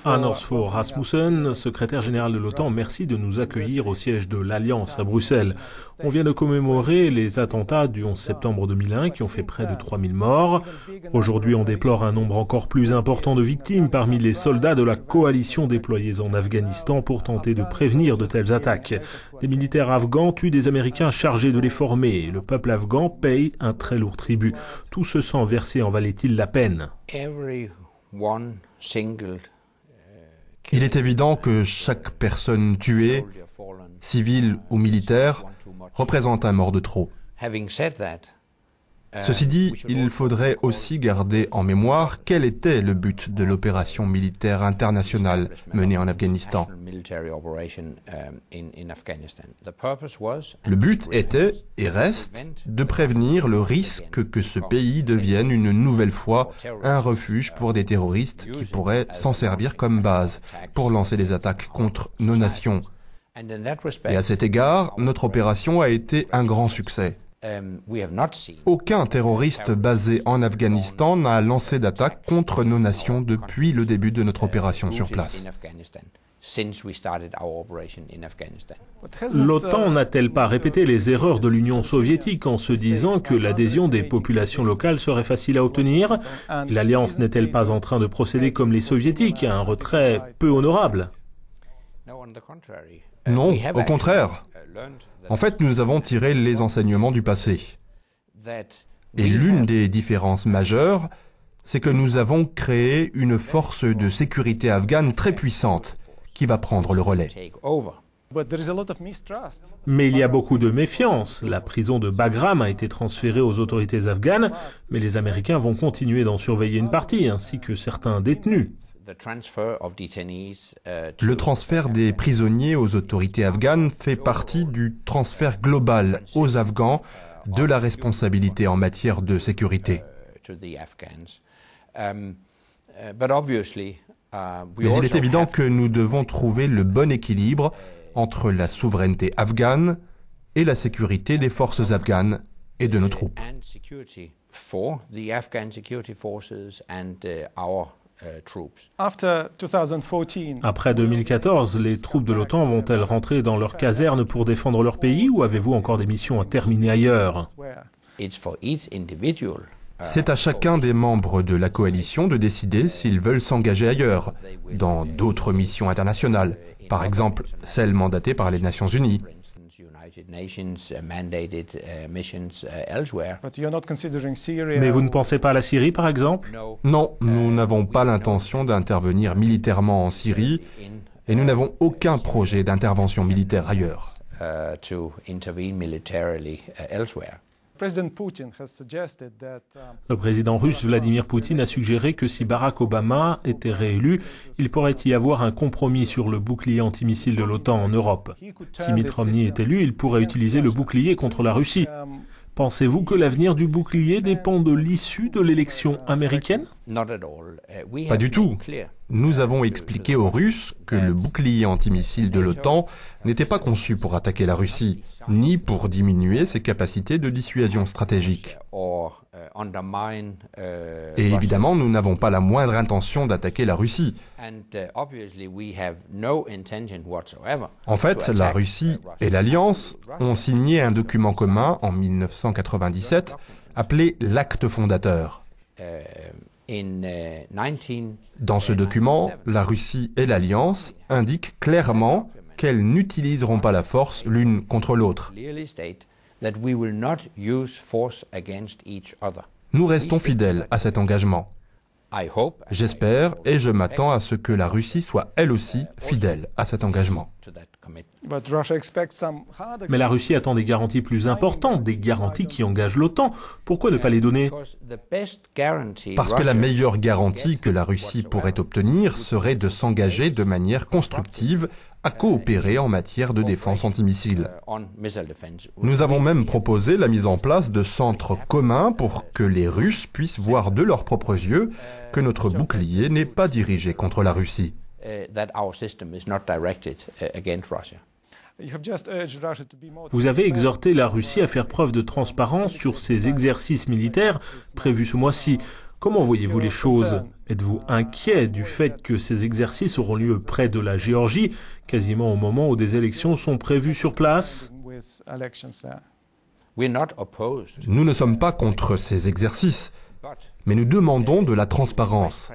Anders Fogh Rasmussen, secrétaire général de l'OTAN, merci de nous accueillir au siège de l'Alliance à Bruxelles. On vient de commémorer les attentats du 11 septembre 2001 qui ont fait près de 3000 morts. Aujourd'hui, on déplore un nombre encore plus important de victimes parmi les soldats de la coalition déployés en Afghanistan pour tenter de prévenir de telles attaques. Des militaires afghans tuent des Américains chargés de les former. Le peuple afghan paye un très lourd tribut. Tout ce sang versé en valait-il la peine? Il est évident que chaque personne tuée, civile ou militaire, représente un mort de trop. Ceci dit, il faudrait aussi garder en mémoire quel était le but de l'opération militaire internationale menée en Afghanistan. Le but était, et reste, de prévenir le risque que ce pays devienne une nouvelle fois un refuge pour des terroristes qui pourraient s'en servir comme base pour lancer des attaques contre nos nations. Et à cet égard, notre opération a été un grand succès. Aucun terroriste basé en Afghanistan n'a lancé d'attaque contre nos nations depuis le début de notre opération sur place. L'OTAN n'a-t-elle pas répété les erreurs de l'Union soviétique en se disant que l'adhésion des populations locales serait facile à obtenir? L'Alliance n'est-elle pas en train de procéder comme les soviétiques à un retrait peu honorable? Non, au contraire. En fait, nous avons tiré les enseignements du passé. Et l'une des différences majeures, c'est que nous avons créé une force de sécurité afghane très puissante qui va prendre le relais. Mais il y a beaucoup de méfiance. La prison de Bagram a été transférée aux autorités afghanes, mais les Américains vont continuer d'en surveiller une partie, ainsi que certains détenus. Le transfert des prisonniers aux autorités afghanes fait partie du transfert global aux Afghans de la responsabilité en matière de sécurité. Mais il est évident que nous devons trouver le bon équilibre entre la souveraineté afghane et la sécurité des forces afghanes et de nos troupes. Après 2014, les troupes de l'OTAN vont-elles rentrer dans leurs casernes pour défendre leur pays ou avez-vous encore des missions à terminer ailleurs? C'est à chacun des membres de la coalition de décider s'ils veulent s'engager ailleurs, dans d'autres missions internationales, par exemple celles mandatées par les Nations Unies. Mais vous ne pensez pas à la Syrie, par exemple? Non, nous n'avons pas l'intention d'intervenir militairement en Syrie et nous n'avons aucun projet d'intervention militaire ailleurs. Le président russe Vladimir Poutine a suggéré que si Barack Obama était réélu, il pourrait y avoir un compromis sur le bouclier antimissile de l'OTAN en Europe. Si Mitt Romney est élu, il pourrait utiliser le bouclier contre la Russie. Pensez-vous que l'avenir du bouclier dépend de l'issue de l'élection américaine? Pas du tout. Nous avons expliqué aux Russes que le bouclier antimissile de l'OTAN n'était pas conçu pour attaquer la Russie, ni pour diminuer ses capacités de dissuasion stratégique. Et évidemment, nous n'avons pas la moindre intention d'attaquer la Russie. En fait, la Russie et l'Alliance ont signé un document commun en 1997 appelé l'Acte fondateur. Dans ce document, la Russie et l'Alliance indiquent clairement qu'elles n'utiliseront pas la force l'une contre l'autre. Nous restons fidèles à cet engagement. J'espère et je m'attends à ce que la Russie soit elle aussi fidèle à cet engagement. Mais la Russie attend des garanties plus importantes, des garanties qui engagent l'OTAN. Pourquoi ne pas les donner? Parce que la meilleure garantie que la Russie pourrait obtenir serait de s'engager de manière constructive à coopérer en matière de défense antimissile. Nous avons même proposé la mise en place de centres communs pour que les Russes puissent voir de leurs propres yeux que notre bouclier n'est pas dirigé contre la Russie. Vous avez exhorté la Russie à faire preuve de transparence sur ses exercices militaires prévus ce mois-ci. Comment voyez-vous les choses? Êtes-vous inquiet du fait que ces exercices auront lieu près de la Géorgie, quasiment au moment où des élections sont prévues sur place? Nous ne sommes pas contre ces exercices, mais nous demandons de la transparence.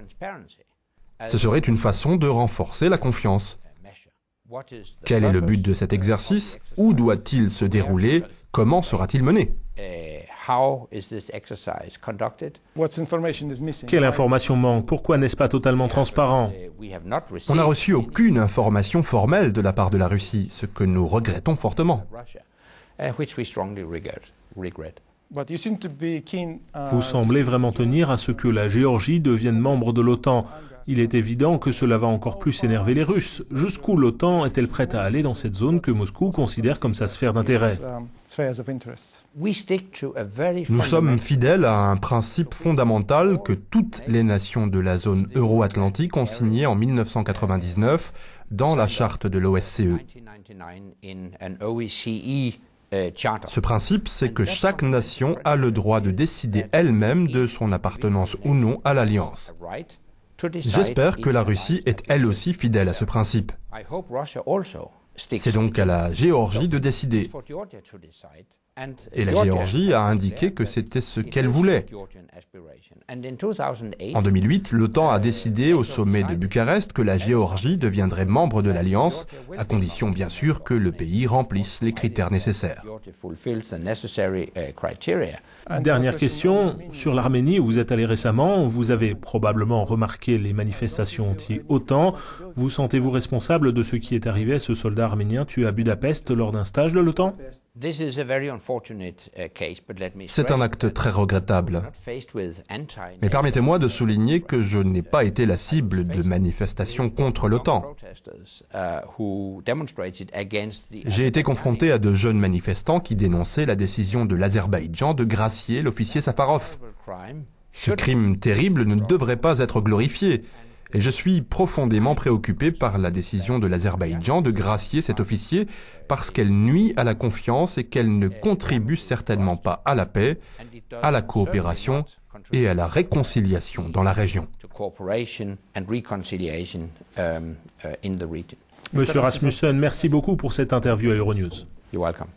Ce serait une façon de renforcer la confiance. Quel est le but de cet exercice? Où doit-il se dérouler? Comment sera-t-il mené? Quelle information manque? Pourquoi n'est-ce pas totalement transparent? On n'a reçu aucune information formelle de la part de la Russie, ce que nous regrettons fortement. Vous semblez vraiment tenir à ce que la Géorgie devienne membre de l'OTAN. Il est évident que cela va encore plus énerver les Russes. Jusqu'où l'OTAN est-elle prête à aller dans cette zone que Moscou considère comme sa sphère d'intérêt? Nous sommes fidèles à un principe fondamental que toutes les nations de la zone euro-atlantique ont signé en 1999 dans la charte de l'OSCE. Ce principe, c'est que chaque nation a le droit de décider elle-même de son appartenance ou non à l'Alliance. J'espère que la Russie est elle aussi fidèle à ce principe. C'est donc à la Géorgie de décider. Et la Géorgie a indiqué que c'était ce qu'elle voulait. En 2008, l'OTAN a décidé au sommet de Bucarest que la Géorgie deviendrait membre de l'Alliance, à condition bien sûr que le pays remplisse les critères nécessaires. Dernière question, sur l'Arménie où vous êtes allé récemment, vous avez probablement remarqué les manifestations anti-OTAN. Vous sentez-vous responsable de ce qui est arrivé à ce soldat arménien tué à Budapest lors d'un stage de l'OTAN? C'est un acte très regrettable. Mais permettez-moi de souligner que je n'ai pas été la cible de manifestations contre l'OTAN. J'ai été confronté à de jeunes manifestants qui dénonçaient la décision de l'Azerbaïdjan de gracier l'officier Safarov. Ce crime terrible ne devrait pas être glorifié. Et je suis profondément préoccupé par la décision de l'Azerbaïdjan de gracier cet officier parce qu'elle nuit à la confiance et qu'elle ne contribue certainement pas à la paix, à la coopération et à la réconciliation dans la région. Monsieur Rasmussen, merci beaucoup pour cette interview à Euronews. You're welcome.